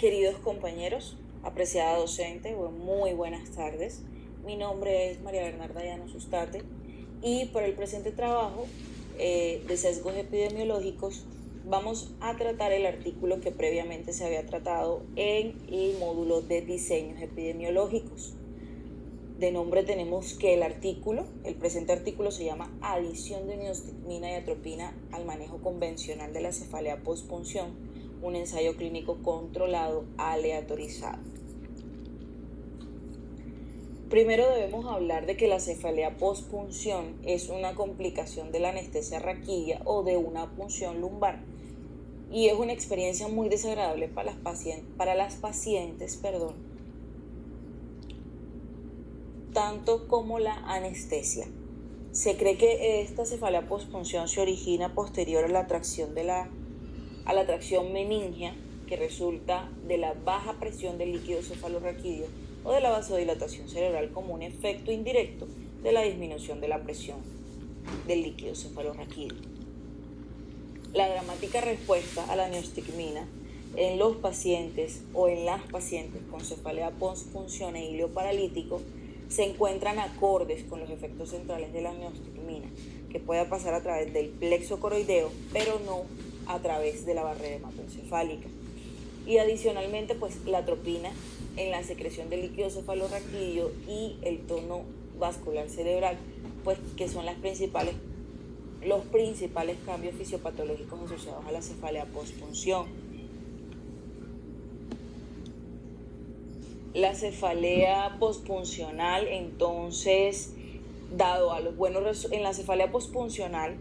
Queridos compañeros, apreciada docente, muy buenas tardes. Mi nombre es María Bernarda Llanos Ustate y por el presente trabajo de sesgos epidemiológicos vamos a tratar el artículo que previamente se había tratado en el módulo de diseños epidemiológicos. De nombre tenemos que el presente artículo se llama Adición de neostigmina y atropina al manejo convencional de la cefalea postpunción, un ensayo clínico controlado aleatorizado. Primero debemos hablar de que la cefalea postpunción es una complicación de la anestesia raquídea o de una punción lumbar y es una experiencia muy desagradable para las pacientes, tanto como la anestesia. Se cree que esta cefalea postpunción se origina posterior a la tracción meningia, que resulta de la baja presión del líquido cefalorraquídeo o de la vasodilatación cerebral como un efecto indirecto de la disminución de la presión del líquido cefalorraquídeo. La dramática respuesta a la neostigmina en los pacientes o en las pacientes con cefalea postpunción e hilio paralítico se encuentran acordes con los efectos centrales de la neostigmina, que puede pasar a través del plexo coroideo, pero no a través de la barrera hematoencefálica. Y adicionalmente, la atropina en la secreción del líquido cefalorraquídeo y el tono vascular cerebral, que son los principales cambios fisiopatológicos asociados a la cefalea postpunción. La cefalea postpuncional, entonces, en la cefalea postpuncional,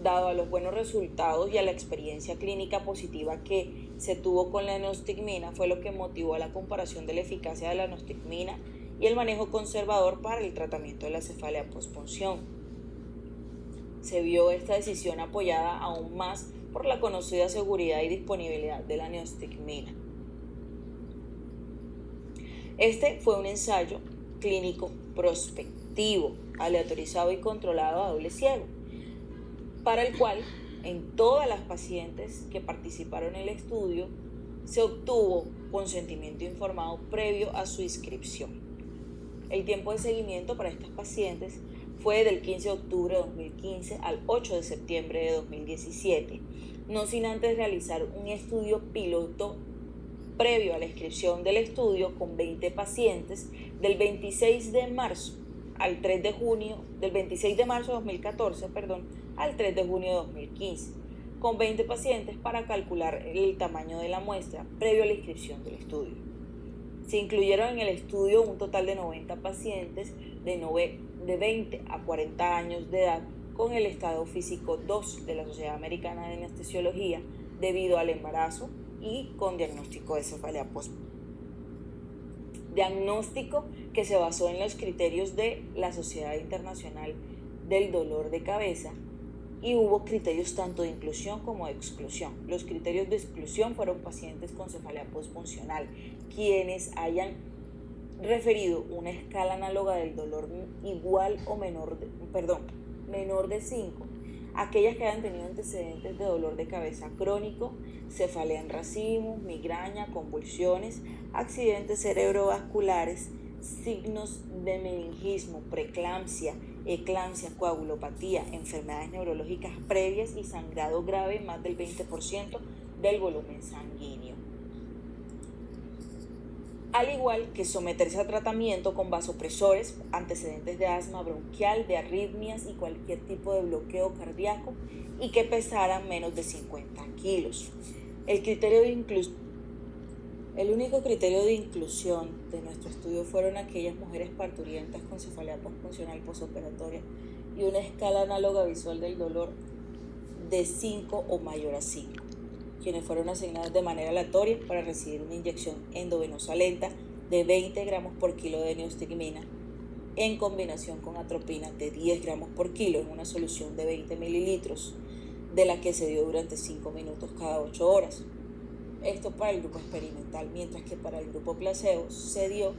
dado a los buenos resultados y a la experiencia clínica positiva que se tuvo con la neostigmina, fue lo que motivó a la comparación de la eficacia de la neostigmina y el manejo conservador para el tratamiento de la cefalea postpunción. Se vio esta decisión apoyada aún más por la conocida seguridad y disponibilidad de la neostigmina. Este fue un ensayo clínico prospectivo, aleatorizado y controlado a doble ciego, para el cual en todas las pacientes que participaron en el estudio se obtuvo consentimiento informado previo a su inscripción. El tiempo de seguimiento para estas pacientes fue del 15 de octubre de 2015 al 8 de septiembre de 2017, no sin antes realizar un estudio piloto previo a la inscripción del estudio con 20 pacientes del 26 de marzo de 2014, al 3 de junio de 2015, con 20 pacientes para calcular el tamaño de la muestra previo a la inscripción del estudio. Se incluyeron en el estudio un total de 90 pacientes de 20 a 40 años de edad con el estado físico 2 de la Sociedad Americana de Anestesiología debido al embarazo y con diagnóstico de cefalea postpunción. Diagnóstico que se basó en los criterios de la Sociedad Internacional del Dolor de Cabeza y hubo criterios tanto de inclusión como de exclusión. Los criterios de exclusión fueron pacientes con cefalea postfuncional, quienes hayan referido una escala análoga del dolor menor de 5, aquellas que hayan tenido antecedentes de dolor de cabeza crónico, cefalea en racimos, migraña, convulsiones, accidentes cerebrovasculares, signos de meningismo, preeclampsia, eclampsia, coagulopatía, enfermedades neurológicas previas y sangrado grave más del 20% del volumen sanguíneo. Al igual que someterse a tratamiento con vasopresores, antecedentes de asma bronquial, de arritmias y cualquier tipo de bloqueo cardíaco y que pesaran menos de 50 kilos. El único criterio de inclusión de nuestro estudio fueron aquellas mujeres parturientas con cefalea postfuncional posoperatoria y una escala análoga visual del dolor de 5 o mayor a 5. Quienes fueron asignados de manera aleatoria para recibir una inyección endovenosa lenta de 20 gramos por kilo de neostigmina en combinación con atropina de 10 gramos por kilo en una solución de 20 mililitros, de la que se dio durante 5 minutos cada 8 horas. Esto para el grupo experimental, mientras que para el grupo placebo se dio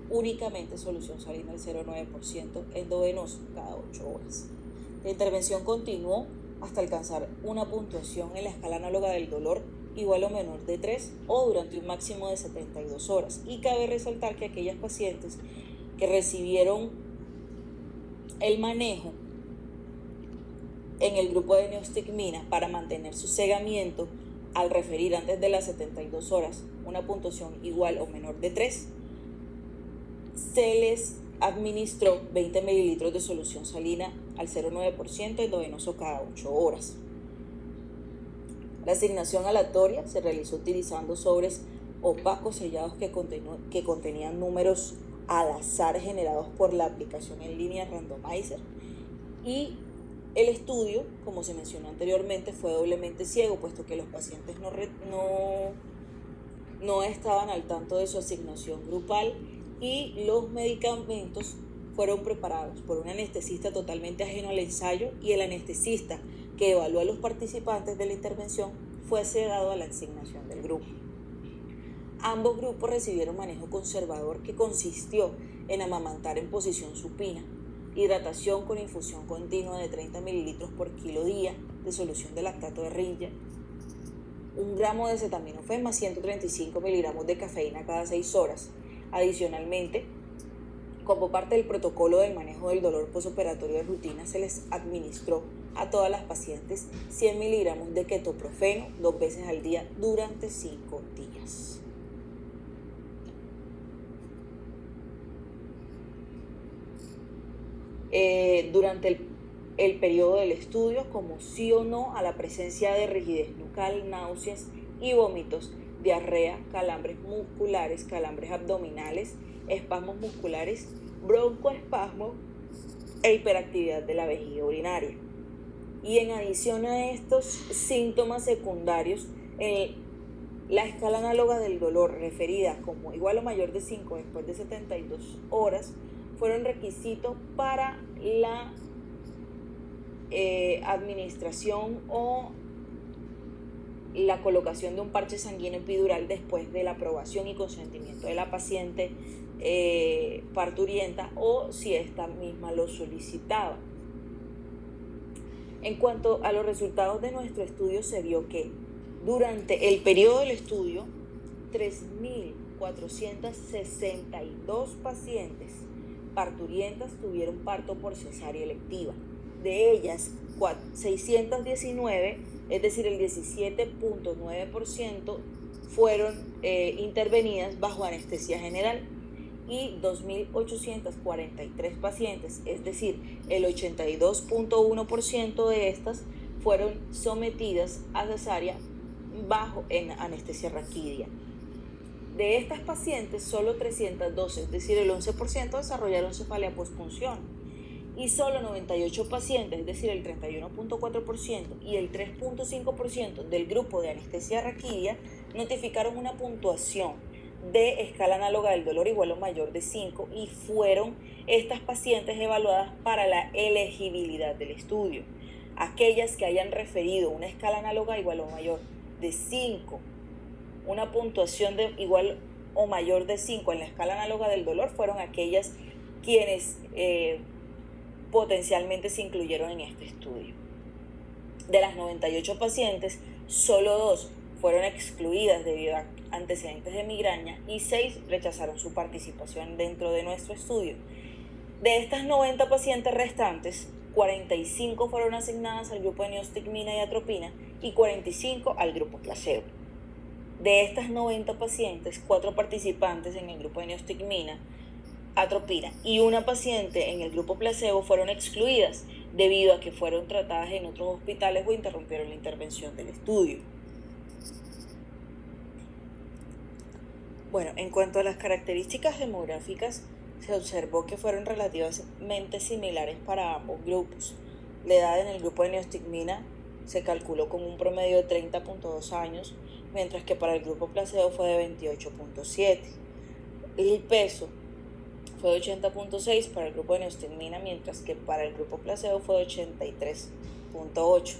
únicamente solución salina del 0,9% endovenoso cada 8 horas. La intervención continuó hasta alcanzar una puntuación en la escala análoga del dolor igual o menor de 3 o durante un máximo de 72 horas. Y cabe resaltar que aquellas pacientes que recibieron el manejo en el grupo de neostigmina para mantener su cegamiento, al referir antes de las 72 horas una puntuación igual o menor de 3, se les administró 20 mililitros de solución salina al 0,9% endovenoso cada 8 horas. La asignación aleatoria se realizó utilizando sobres opacos sellados que contenían números al azar generados por la aplicación en línea randomizer, y el estudio, como se mencionó anteriormente, fue doblemente ciego, puesto que los pacientes no estaban al tanto de su asignación grupal, y los medicamentos fueron preparados por un anestesista totalmente ajeno al ensayo, y el anestesista que evaluó a los participantes de la intervención fue cegado a la asignación del grupo. Ambos grupos recibieron manejo conservador, que consistió en amamantar en posición supina, hidratación con infusión continua de 30 mililitros por kilo día de solución de lactato de rinja, 1 gramo de acetaminofén más 135 miligramos de cafeína cada 6 horas. Adicionalmente, como parte del protocolo del manejo del dolor postoperatorio de rutina, se les administró a todas las pacientes 100 miligramos de ketoprofeno 2 veces al día durante 5 días. Durante el periodo del estudio, como sí o no a la presencia de rigidez nucal, náuseas y vómitos, diarrea, calambres musculares, calambres abdominales, espasmos musculares, broncoespasmo e hiperactividad de la vejiga urinaria. Y en adición a estos síntomas secundarios, la escala análoga del dolor referida como igual o mayor de 5 después de 72 horas fueron requisitos para la administración o la colocación de un parche sanguíneo epidural después de la aprobación y consentimiento de la paciente parturienta, o si ésta misma lo solicitaba. En cuanto a los resultados de nuestro estudio, se vio que durante el periodo del estudio, 3.462 pacientes parturientas tuvieron parto por cesárea electiva. De ellas, 619, es decir, el 17.9%, fueron intervenidas bajo anestesia general, y 2.843 pacientes, es decir, el 82.1% de estas fueron sometidas a cesárea en anestesia raquídea. De estas pacientes, solo 312, es decir, el 11%, desarrollaron cefalea postpunción, y solo 98 pacientes, es decir, el 31.4% y el 3.5% del grupo de anestesia raquídea, notificaron una puntuación de escala análoga del dolor igual o mayor de 5, y fueron estas pacientes evaluadas para la elegibilidad del estudio. Aquellas que hayan referido una escala análoga igual o mayor de 5, una puntuación de igual o mayor de 5 en la escala análoga del dolor, fueron aquellas quienes potencialmente se incluyeron en este estudio. De las 98 pacientes, solo 2 fueron excluidas debido a antecedentes de migraña, y 6 rechazaron su participación dentro de nuestro estudio. De estas 90 pacientes restantes, 45 fueron asignadas al grupo de neostigmina y atropina y 45 al grupo placebo. De estas 90 pacientes, 4 participantes en el grupo de neostigmina, atropina y 1 paciente en el grupo placebo fueron excluidas debido a que fueron tratadas en otros hospitales o interrumpieron la intervención del estudio. Bueno, en cuanto a las características demográficas, se observó que fueron relativamente similares para ambos grupos. La edad en el grupo de neostigmina se calculó con un promedio de 30.2 años, mientras que para el grupo placebo fue de 28.7. El peso fue de 80.6 para el grupo de neostigmina, mientras que para el grupo placebo fue de 83.8.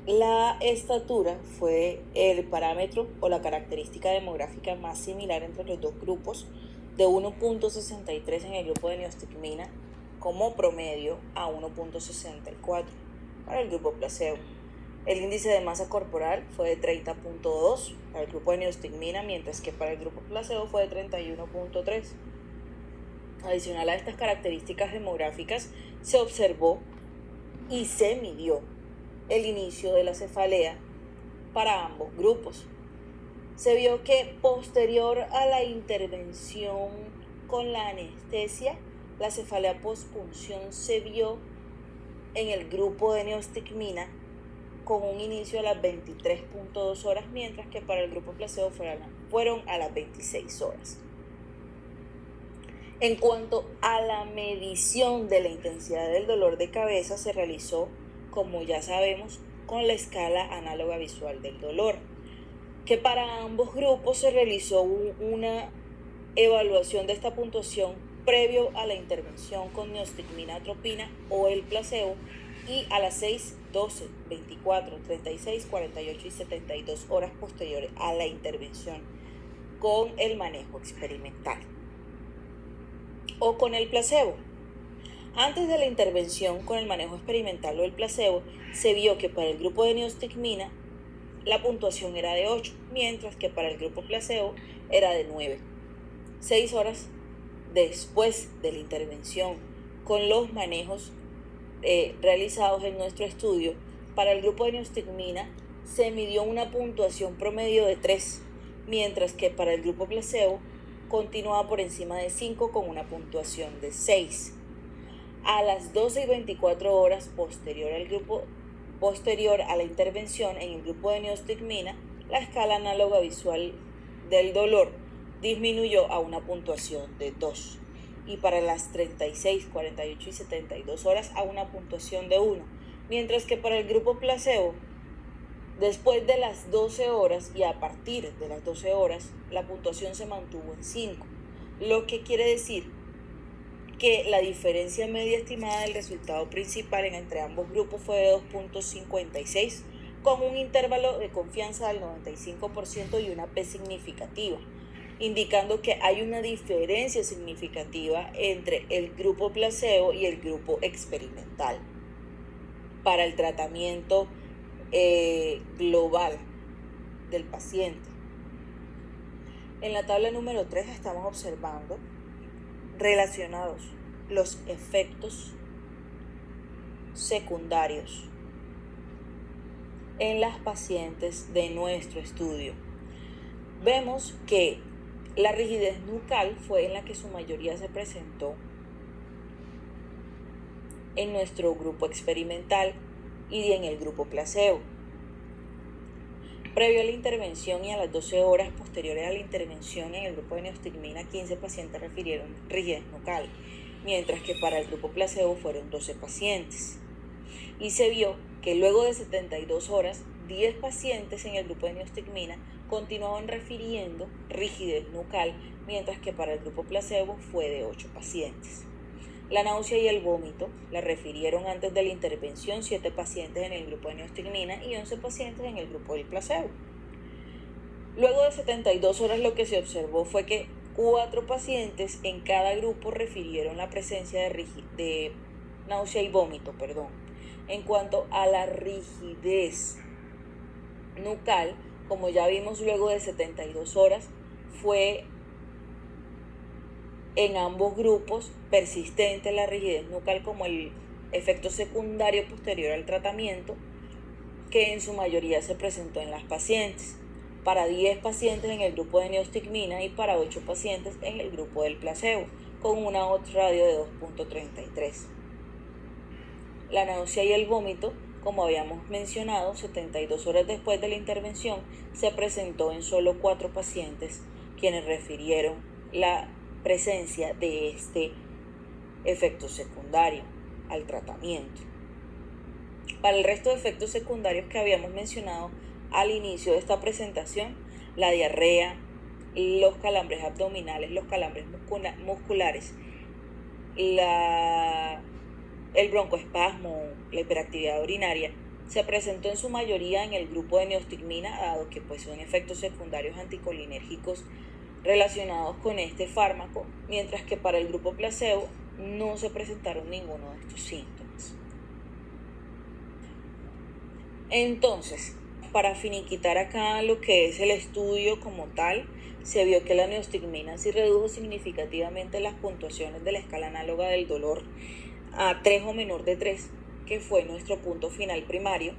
La estatura fue el parámetro o la característica demográfica más similar entre los dos grupos, de 1.63 en el grupo de neostigmina como promedio a 1.64 para el grupo placebo. El índice de masa corporal fue de 30.2 para el grupo de neostigmina, mientras que para el grupo placebo fue de 31.3. Adicional a estas características demográficas, se observó y se midió el inicio de la cefalea para ambos grupos. Se vio que posterior a la intervención con la anestesia, la cefalea postpunción se vio en el grupo de neostigmina con un inicio a las 23.2 horas, mientras que para el grupo placebo fueron a las 26 horas. En cuanto a la medición de la intensidad del dolor de cabeza, se realizó, como ya sabemos, con la escala análoga visual del dolor, que para ambos grupos se realizó una evaluación de esta puntuación previo a la intervención con neostigmina atropina o el placebo y a las 6, 12, 24, 36, 48 y 72 horas posteriores a la intervención con el manejo experimental o con el placebo. Antes de la intervención con el manejo experimental o el placebo, se vio que para el grupo de neostigmina la puntuación era de 8, mientras que para el grupo placebo era de 9. 6 horas después de la intervención con los manejos realizados en nuestro estudio, para el grupo de neostigmina se midió una puntuación promedio de 3, mientras que para el grupo placebo continuaba por encima de 5 con una puntuación de 6. A las 12 y 24 horas posterior a la intervención en el grupo de neostigmina, la escala análoga visual del dolor disminuyó a una puntuación de 2 y para las 36, 48 y 72 horas a una puntuación de 1, mientras que para el grupo placebo, después de las 12 horas y a partir de las 12 horas, la puntuación se mantuvo en 5, lo que quiere decir que la diferencia media estimada del resultado principal entre ambos grupos fue de 2.56, con un intervalo de confianza del 95% y una P significativa, indicando que hay una diferencia significativa entre el grupo placebo y el grupo experimental para el tratamiento global del paciente. En la tabla número 3 estamos observando relacionados los efectos secundarios en las pacientes de nuestro estudio. Vemos que la rigidez nucal fue en la que su mayoría se presentó en nuestro grupo experimental y en el grupo placebo. Previo a la intervención y a las 12 horas posteriores a la intervención en el grupo de neostigmina, 15 pacientes refirieron rigidez nucal, mientras que para el grupo placebo fueron 12 pacientes. Y se vio que luego de 72 horas, 10 pacientes en el grupo de neostigmina continuaban refiriendo rigidez nucal, mientras que para el grupo placebo fue de 8 pacientes. La náusea y el vómito la refirieron antes de la intervención 7 pacientes en el grupo de neostigmina y 11 pacientes en el grupo del placebo. Luego de 72 horas lo que se observó fue que 4 pacientes en cada grupo refirieron la presencia de náusea y vómito. En cuanto a la rigidez nucal, como ya vimos luego de 72 horas, fue en ambos grupos persistente la rigidez nucal como el efecto secundario posterior al tratamiento, que en su mayoría se presentó en las pacientes, para 10 pacientes en el grupo de neostigmina y para 8 pacientes en el grupo del placebo, con una odds radio de 2.33. La náusea y el vómito, como habíamos mencionado, 72 horas después de la intervención, se presentó en solo 4 pacientes, quienes refirieron la presencia de este efecto secundario al tratamiento. Para el resto de efectos secundarios que habíamos mencionado al inicio de esta presentación, la diarrea, los calambres abdominales, los calambres musculares, el broncoespasmo, la hiperactividad urinaria, se presentó en su mayoría en el grupo de neostigmina, dado que son efectos secundarios anticolinérgicos relacionados con este fármaco, mientras que para el grupo placebo no se presentaron ninguno de estos síntomas. Entonces, para finiquitar acá lo que es el estudio como tal, se vio que la neostigmina sí redujo significativamente las puntuaciones de la escala análoga del dolor a 3 o menor de 3, que fue nuestro punto final primario,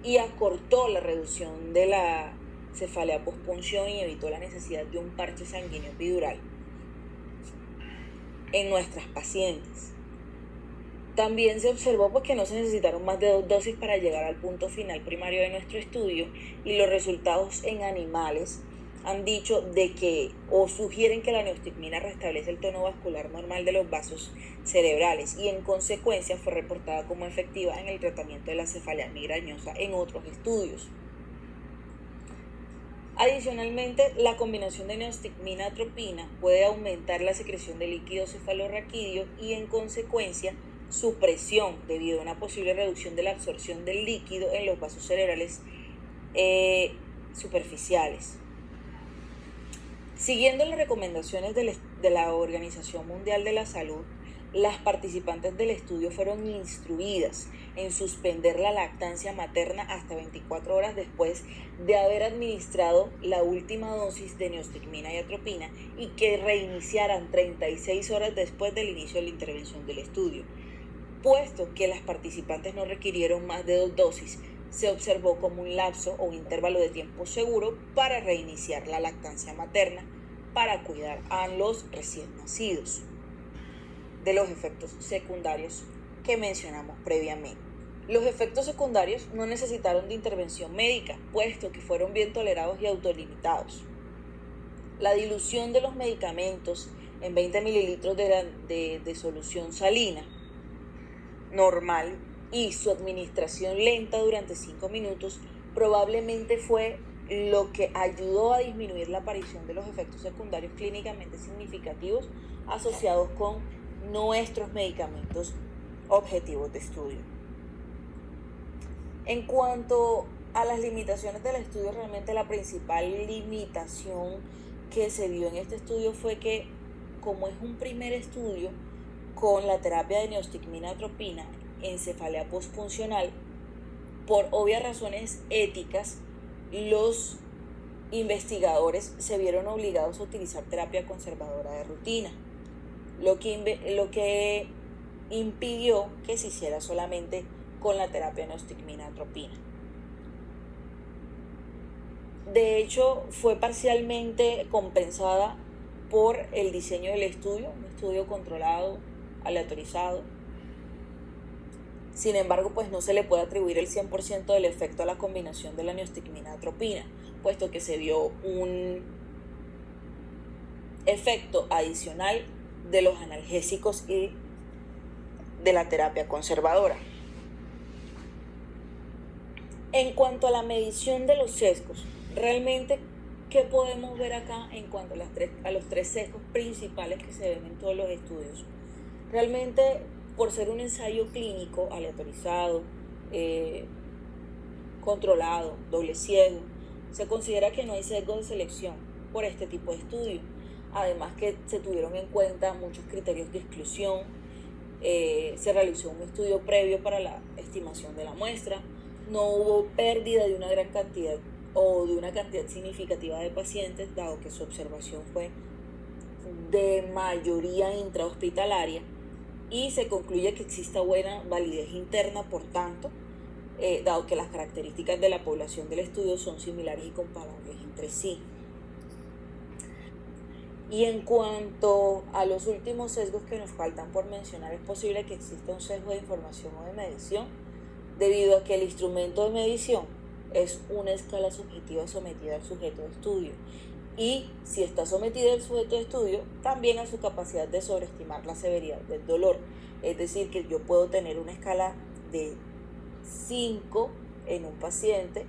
y acortó la reducción de la cefalea pospunción y evitó la necesidad de un parche sanguíneo epidural en nuestras pacientes. También se observó que no se necesitaron más de 2 dosis para llegar al punto final primario de nuestro estudio, y los resultados en animales han dicho de que o sugieren que la neostigmina restablece el tono vascular normal de los vasos cerebrales, y en consecuencia fue reportada como efectiva en el tratamiento de la cefalea migrañosa en otros estudios. Adicionalmente, la combinación de neostigmina-atropina puede aumentar la secreción de líquido cefalorraquídeo y en consecuencia su presión, debido a una posible reducción de la absorción del líquido en los vasos cerebrales superficiales. Siguiendo las recomendaciones de la Organización Mundial de la Salud, las participantes del estudio fueron instruidas en suspender la lactancia materna hasta 24 horas después de haber administrado la última dosis de neostigmina y atropina, y que reiniciaran 36 horas después del inicio de la intervención del estudio. Puesto que las participantes no requirieron más de 2 dosis, se observó como un lapso o intervalo de tiempo seguro para reiniciar la lactancia materna para cuidar a los recién nacidos de los efectos secundarios que mencionamos previamente. Los efectos secundarios no necesitaron de intervención médica, puesto que fueron bien tolerados y autolimitados. La dilución de los medicamentos en 20 mililitros de solución salina normal y su administración lenta durante 5 minutos probablemente fue lo que ayudó a disminuir la aparición de los efectos secundarios clínicamente significativos asociados con nuestros medicamentos objetivos de estudio. En cuanto a las limitaciones del estudio, realmente la principal limitación que se vio en este estudio fue que, como es un primer estudio con la terapia de neostigmina-atropina en cefalea postfuncional, por obvias razones éticas, los investigadores se vieron obligados a utilizar terapia conservadora de rutina, lo que impidió que se hiciera solamente con la terapia neostigmina-atropina. De hecho, fue parcialmente compensada por el diseño del estudio, un estudio controlado, aleatorizado. Sin embargo, no se le puede atribuir el 100% del efecto a la combinación de la neostigmina-atropina, puesto que se vio un efecto adicional de los analgésicos y de la terapia conservadora. En cuanto a la medición de los sesgos, realmente, ¿qué podemos ver acá en cuanto a los 3 sesgos principales que se ven en todos los estudios? Realmente, por ser un ensayo clínico aleatorizado, controlado, doble ciego, se considera que no hay sesgo de selección por este tipo de estudio. Además que se tuvieron en cuenta muchos criterios de exclusión, se realizó un estudio previo para la estimación de la muestra, no hubo pérdida de una gran cantidad o de una cantidad significativa de pacientes, dado que su observación fue de mayoría intrahospitalaria, y se concluye que exista buena validez interna, por tanto, dado que las características de la población del estudio son similares y comparables entre sí. Y en cuanto a los últimos sesgos que nos faltan por mencionar, es posible que exista un sesgo de información o de medición, debido a que el instrumento de medición es una escala subjetiva sometida al sujeto de estudio, y si está sometido al sujeto de estudio, también a su capacidad de sobreestimar la severidad del dolor. Es decir, que yo puedo tener una escala de 5 en un paciente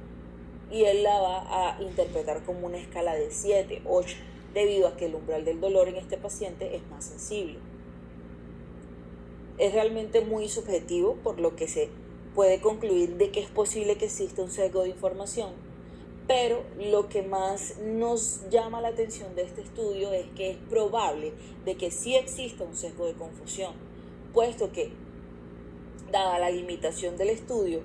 y él la va a interpretar como una escala de 7, 8, debido a que el umbral del dolor en este paciente es más sensible. Es realmente muy subjetivo, por lo que se puede concluir de que es posible que exista un sesgo de información, pero lo que más nos llama la atención de este estudio es que es probable de que sí exista un sesgo de confusión, puesto que, dada la limitación del estudio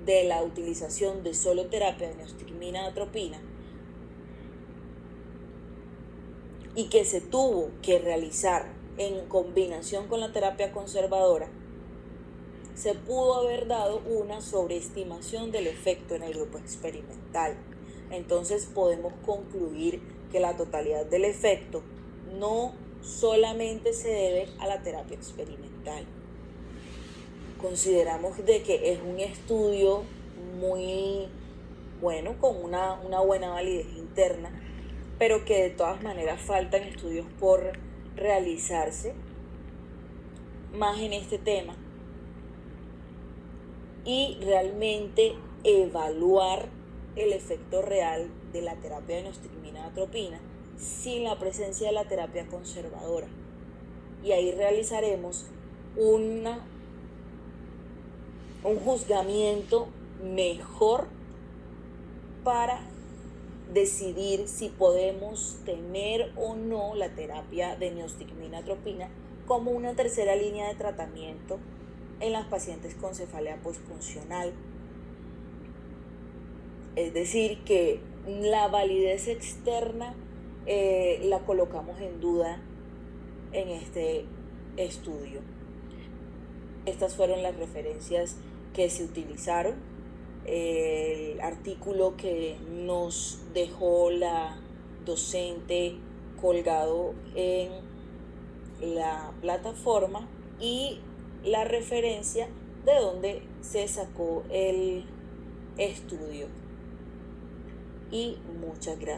de la utilización de solo terapia de neostigmina atropina y que se tuvo que realizar en combinación con la terapia conservadora, se pudo haber dado una sobreestimación del efecto en el grupo experimental. Entonces podemos concluir que la totalidad del efecto no solamente se debe a la terapia experimental. Consideramos de que es un estudio muy bueno, con una buena validez interna, pero que de todas maneras faltan estudios por realizarse más en este tema y realmente evaluar el efecto real de la terapia de neostigmina atropina sin la presencia de la terapia conservadora. Y ahí realizaremos un juzgamiento mejor para decidir si podemos tener o no la terapia de neostigmina atropina como una tercera línea de tratamiento en las pacientes con cefalea posfuncional. Es decir, que la validez externa la colocamos en duda en este estudio. Estas fueron las referencias que se utilizaron. El artículo que nos dejó la docente colgado en la plataforma y la referencia de donde se sacó el estudio. Y muchas gracias.